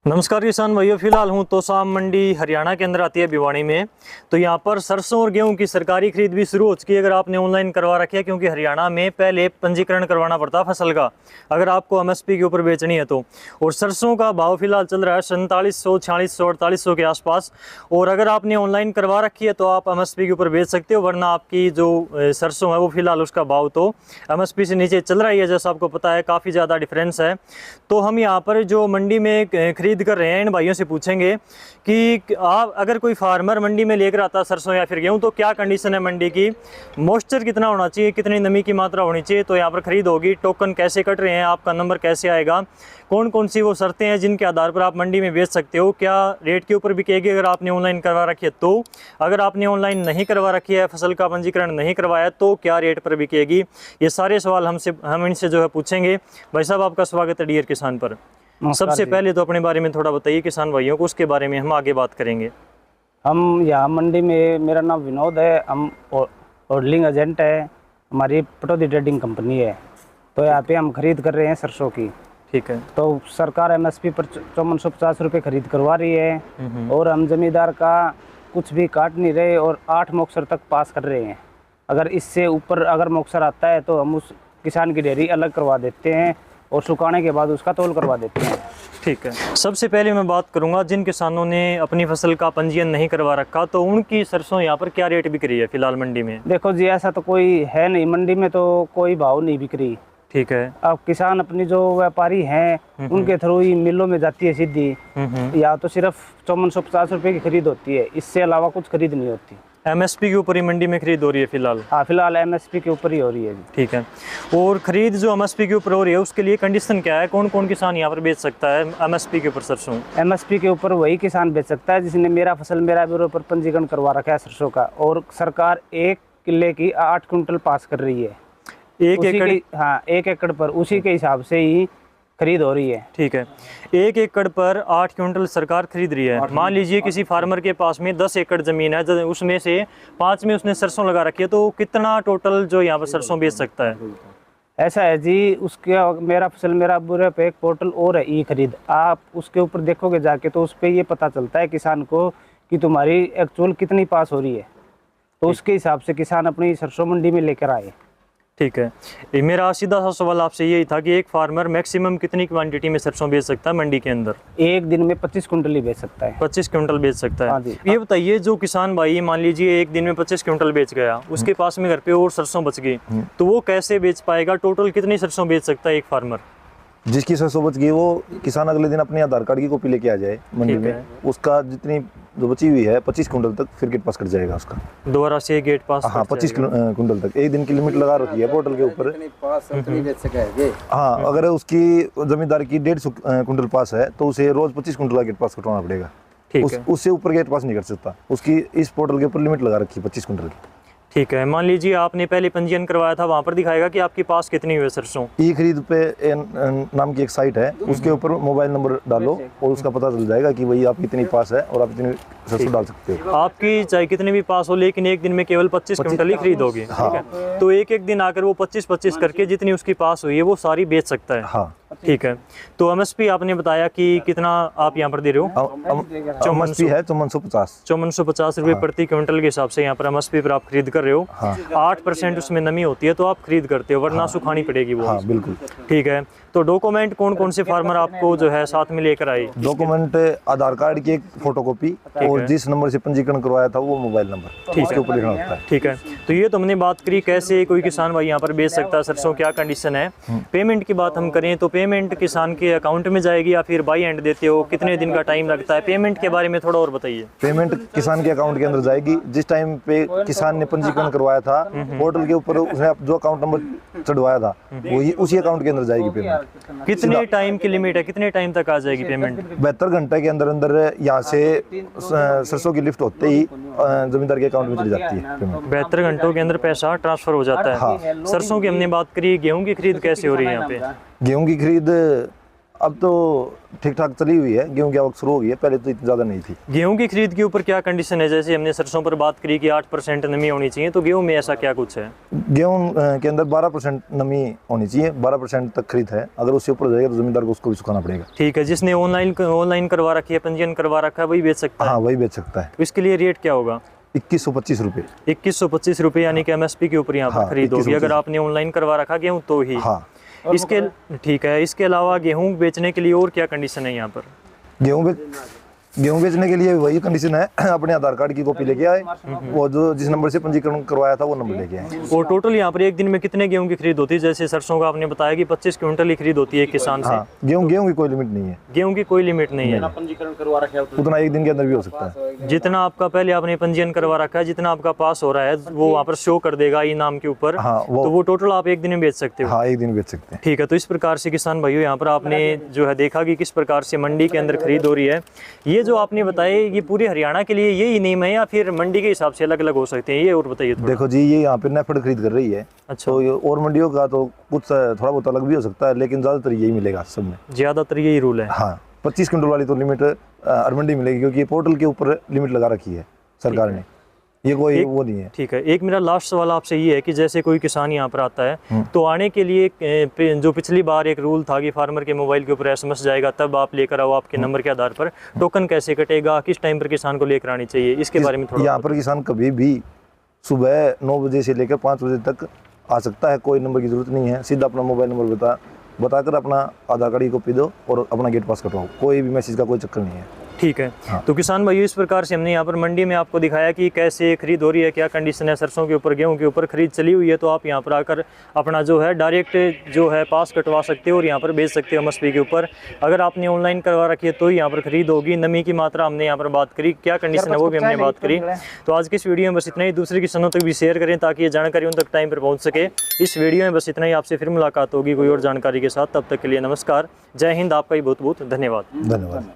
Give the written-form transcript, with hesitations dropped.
नमस्कार किसान भाइयों, फिलहाल हूँ तोसाम मंडी हरियाणा के अंदर आती है भिवानी में। तो यहाँ पर सरसों और गेहूं की सरकारी खरीद भी शुरू हो चुकी है अगर आपने ऑनलाइन करवा रखी है, क्योंकि हरियाणा में पहले पंजीकरण करवाना पड़ता फसल का अगर आपको एमएसपी के ऊपर बेचनी है तो। और सरसों का भाव फिलहाल चल रहा है 4700, 4600, 4800 के आसपास। और अगर आपने ऑनलाइन करवा रखी है तो आप एमएसपी के ऊपर बेच सकते हो, वरना आपकी जो सरसों है वो फिलहाल उसका भाव तो एमएसपी से नीचे चल रहा है। जैसा आपको पता है काफ़ी ज़्यादा डिफरेंस है। तो हम यहाँ पर जो मंडी में खरीद कर रहे हैं इन भाइयों से पूछेंगे कि आप अगर कोई फार्मर मंडी में लेकर आता सरसों या फिर गेहूं तो क्या कंडीशन है मंडी की, मॉइस्चर कितना होना चाहिए, कितनी नमी की मात्रा होनी चाहिए, तो यहाँ पर खरीद होगी, टोकन कैसे कट रहे हैं, आपका नंबर कैसे आएगा, कौन कौन सी वो शर्तें हैं जिनके आधार पर आप मंडी में बेच सकते हो, क्या रेट के ऊपर बिकेगी अगर आपने ऑनलाइन करवा रखी है तो, अगर आपने ऑनलाइन नहीं करवा रखी है, फसल का पंजीकरण नहीं करवाया तो क्या रेट पर बिकेगी। ये सारे सवाल हम इनसे जो है पूछेंगे। भाई साहब आपका स्वागत है डियर किसान पर। सबसे पहले तो अपने बारे में थोड़ा बताइए किसान भाइयों को, उसके बारे में हम आगे बात करेंगे। हम यहाँ मंडी में, मेरा नाम विनोद है, हम होल्डिंग एजेंट है, हमारी पटौदी ट्रेडिंग कंपनी है। तो यहाँ पे हम खरीद कर रहे हैं सरसों की। ठीक है। तो सरकार एमएसपी पर 5450 रुपये खरीद करवा रही है और हम जमींदार का कुछ भी काट नहीं रहे और 8 मोक्सर तक पास कर रहे हैं। अगर इससे ऊपर अगर मोक्सर आता है तो हम उस किसान की डेयरी अलग करवा देते हैं और सुखाने के बाद उसका तौल करवा देते हैं। ठीक है। सबसे पहले मैं बात करूंगा जिन किसानों ने अपनी फसल का पंजीयन नहीं करवा रखा तो उनकी सरसों यहाँ पर क्या रेट बिक रही है फिलहाल मंडी में। देखो जी, ऐसा तो कोई है नहीं मंडी में, तो कोई भाव नहीं बिक रही। ठीक है। अब किसान अपनी जो व्यापारी हैं उनके थ्रू ही मिलों में जाती है सीधी, या तो सिर्फ 5450 रुपये की खरीद होती है, इससे अलावा कुछ खरीद नहीं होती। एमएसपी के ऊपर ही मंडी में खरीद हो रही है फिलहाल। हाँ, फिलहाल एमएसपी के ऊपर ही हो रही है जी। ठीक है। और खरीद जो एमएसपी के ऊपर हो रही है उसके लिए कंडीशन क्या है, कौन कौन किसान यहाँ पर बेच सकता है एमएसपी के ऊपर सरसों। एमएसपी के ऊपर वही किसान बेच सकता है जिसने मेरा फसल मेरा ब्यूरो पर पंजीकरण करवा रखा है सरसों का, और सरकार 1 किले की 8 कुंटल पास कर रही है। 1 एकड़? हाँ, 1 एकड़ पर उसी के हिसाब से ही खरीद हो रही है। ठीक है। 1 एकड़ पर 8 क्विंटल सरकार खरीद रही है। मान लीजिए किसी फार्मर के पास में 10 एकड़ जमीन है, उसमें से 5 में उसने सरसों लगा रखी है, तो कितना टोटल जो यहाँ पर सरसों बेच सकता है। ऐसा है जी, उसके मेरा फसल मेरा बुरे पे एक पोर्टल और है ई खरीद, आप उसके ऊपर देखोगे जाके तो उस पर ये पता चलता है किसान को कि तुम्हारी एक्चुअल कितनी पास हो रही है, तो उसके हिसाब से किसान अपनी सरसों मंडी में लेकर आए। ठीक है। मेरा सीधा सा सवाल आपसे यही था कि एक फार्मर मैक्सिमम कितनी क्वांटिटी में सरसों बेच सकता है मंडी के अंदर। एक दिन में 25 कुंटल ही बेच सकता है। 25 क्विंटल बेच सकता है। हाँ जी। ये बताइए, जो किसान भाई मान लीजिए एक दिन में 25 क्विंटल बेच गया, उसके पास में घर पे और सरसों बच गई, तो वो कैसे बेच पाएगा, टोटल कितनी सरसों बेच सकता है एक फार्मर। जिसकी सरसों बच गई वो किसान अगले दिन अपने आधार कार्ड की कॉपी लेके आ जाए मंडी में, उसका जितनी जो बची हुई है 25 कुंटल तक फिर गेट पास कट जाएगा उसका, दोबारा से गेट पास। हाँ, 25 कुंटल तक एक दिन की लिमिट लगा रखी है पोर्टल के ऊपर। हाँ, अगर उसकी जमींदार की 150 कुंटल पास है तो उसे रोज 25 कुंटल का गेट पास कटवाना पड़ेगा। ठीक है। उससे ऊपर गेट पास नहीं कर सकता, उसकी इस पोर्टल के ऊपर लिमिट लगा रखी है 25 कुंटल की। ठीक है। मान लीजिए आपने पहले पंजीयन करवाया था, वहाँ पर दिखाएगा कि आपके पास कितनी हुई सरसों। ई खरीद पे नाम की एक साइट है, उसके ऊपर मोबाइल नंबर डालो और उसका पता चल जाएगा कि भाई आप कितनी पास है और आप इतनी सरसों डाल सकते हो। आपकी चाहे कितनी भी पास हो, लेकिन एक दिन में केवल 25 क्विंटल ही खरीद होगी। ठीक है। तो एक दिन आकर वो 25-25 करके जितनी उसकी पास हुई है वो सारी बेच सकता है। हाँ, ठीक है। तो एमएसपी आपने बताया कि कितना आप यहाँ पर दे रहे हो। एमएसपी है 5450। 5450 रुपये प्रति क्विंटल के हिसाब से यहाँ पर एमएसपी पर आप खरीद कर रहे हो। 8% उसमें नमी होती है तो आप खरीद करते हो, वरना सुखानी पड़ेगी वो। हाँ, बिल्कुल। ठीक है। तो डॉक्यूमेंट कौन कौन से फार्मर आपको जो है साथ में लेकर आए। डॉक्यूमेंट आधार कार्ड की एक फोटोकॉपी और जिस नंबर से पंजीकरण करवाया था वो मोबाइल नंबर, उसके ऊपर लिखना होता है। ठीक है। तो ये तो हमने बात करी कैसे कोई किसान भाई यहाँ पर बेच सकता है सरसों, क्या कंडीशन है। पेमेंट की बात हम करें तो पेमेंट किसान के अकाउंट में जाएगी या फिर बाई एंड देते हो, कितने दिन का टाइम लगता है, पेमेंट के बारे में थोड़ा और बताइए। पेमेंट किसान के अकाउंट के अंदर जाएगी जिस टाइम पे किसान ने पंजीकरण करवाया था, पोर्टल के ऊपर उसने जो अकाउंट नंबर चढ़वाया था वही उसी अकाउंट के अंदर जाएगी पेमेंट। कितने टाइम की लिमिट है, कितने टाइम तक आ जाएगी पेमेंट। 72 घंटे के अंदर अंदर यहाँ से सरसों की लिफ्ट होते ही जमींदार के अकाउंट में चली जाती है पेमेंट। 72 घंटों के अंदर पैसा ट्रांसफर हो जाता है। हाँ। सरसों की हमने बात करी, गेहूं की खरीद कैसे हो रही है यहाँ पे। गेहूं की खरीद अब तो ठीक ठाक चली हुई है, गेहूं की आवक शुरू हो गई है, पहले तो इतनी ज़्यादा नहीं थी। गेहूं की खरीद के ऊपर क्या कंडीशन है? जैसे हमने सरसों पर बात करी कि 8% नमी होनी चाहिए, तो गेहूं में ऐसा क्या कुछ है? गेहूं के अंदर 12% नमी होनी चाहिए, 12% तक खरीद है। अगर उससे ऊपर हो जाएगा तो जमींदार को उसको भी सुखाना पड़ेगा। ठीक है, जिसने ऑनलाइन करवा रखी है, पंजीयन करवा रखा है, वही बेच सकता है? हाँ, वही बेच सकता है। तो इसके लिए रेट क्या होगा? 2125 रुपये। 2125 रुपये, यानी कि MSP के ऊपर यहाँ पर हाँ, खरीद होगी 2125। अगर आपने ऑनलाइन करवा रखा गेहूं तो ही। हाँ, इसके ठीक है, इसके अलावा गेहूं बेचने के लिए और क्या कंडीशन है यहाँ पर? गेहूं बेचने के लिए वही कंडीशन है, अपने आधार कार्ड की कॉपी लेके आए, वो जो जिस नंबर से पंजीकरण करवाया था वो नंबर लेके आए। और टोटल यहाँ पर एक दिन में कितने गेहूं की खरीद होती है? जैसे सरसों का आपने बताया कि 25 क्विंटल की खरीद होती है एक किसान से। हाँ, गेहूं की कोई लिमिट नहीं है। गेहूं की कोई लिमिट नहीं है, पंजीकरण करवा रखे हैं उतना एक दिन के अंदर भी हो सकता है। जितना आपका पहले आपने पंजीयन करवा रखा है, जितना आपका पास हो रहा है वो वहाँ पर शो कर देगा ई नाम के ऊपर। हाँ, तो वो टोटल आप एक दिन में बेच सकते हो। हाँ, एक दिन बेच सकते हैं। ठीक है, तो इस प्रकार से किसान भाइयों यहाँ पर आपने जो है देखा कि किस प्रकार से मंडी के अंदर खरीद हो रही है। ये जो आपने बताया ये पूरे हरियाणा के लिए यही नियम है या फिर मंडी के हिसाब से अलग अलग हो सकते हैं? ये और बताइए थोड़ा। देखो जी, ये यहाँ पे नेफेड खरीद कर रही है। अच्छा। तो और मंडियों का तो कुछ थोड़ा बहुत अलग भी हो सकता है, लेकिन ज़्यादातर यही मिलेगा सब में। ज्यादातर यही रूल है। हाँ, 25 क्विंटल वाली तो लिमिट हर मंडी मिलेगी, क्योंकि ये पोर्टल के ऊपर लिमिट लगा रखी है सरकार ने, ये कोई वो नहीं है। ठीक है, एक मेरा लास्ट सवाल आपसे ये है कि जैसे कोई किसान यहाँ पर आता है तो आने के लिए जो पिछली बार एक रूल था कि फार्मर के मोबाइल के ऊपर SMS जाएगा तब आप लेकर आओ आपके नंबर के आधार पर, टोकन कैसे कटेगा, किस टाइम पर किसान को लेकर आनी चाहिए, इसके बारे में थोड़ा। यहाँ पर किसान कभी भी सुबह 9 बजे से लेकर 5 बजे तक आ सकता है, कोई नंबर की जरूरत नहीं है। सीधा अपना मोबाइल नंबर बताकर अपना आधार कार्ड की कॉपी दो और अपना गेट पास कटवाओ, कोई भी मैसेज का कोई चक्कर नहीं है। ठीक है। हाँ। तो किसान भाइयों इस प्रकार से हमने यहाँ पर मंडी में आपको दिखाया कि कैसे खरीद हो रही है, क्या कंडीशन है सरसों के ऊपर, गेहूं के ऊपर खरीद चली हुई है, तो आप यहाँ पर आकर अपना जो है डायरेक्ट जो है पास कटवा सकते हो और यहाँ पर बेच सकते हो MSP के ऊपर। अगर आपने ऑनलाइन करवा रखी है तो ही यहाँ पर खरीद होगी। नमी की मात्रा हमने यहाँ पर बात करी, क्या कंडीशन है वो भी हमने बात करी। तो आज की इस वीडियो में बस इतना ही, दूसरे किसानों तक भी शेयर करें ताकि ये जानकारी उन तक टाइम पर पहुँच सके। इस वीडियो में बस इतना ही, आपसे फिर मुलाकात होगी कोई और जानकारी के साथ। तब तक के लिए नमस्कार, जय हिंद, आपका ही बहुत बहुत धन्यवाद। धन्यवाद।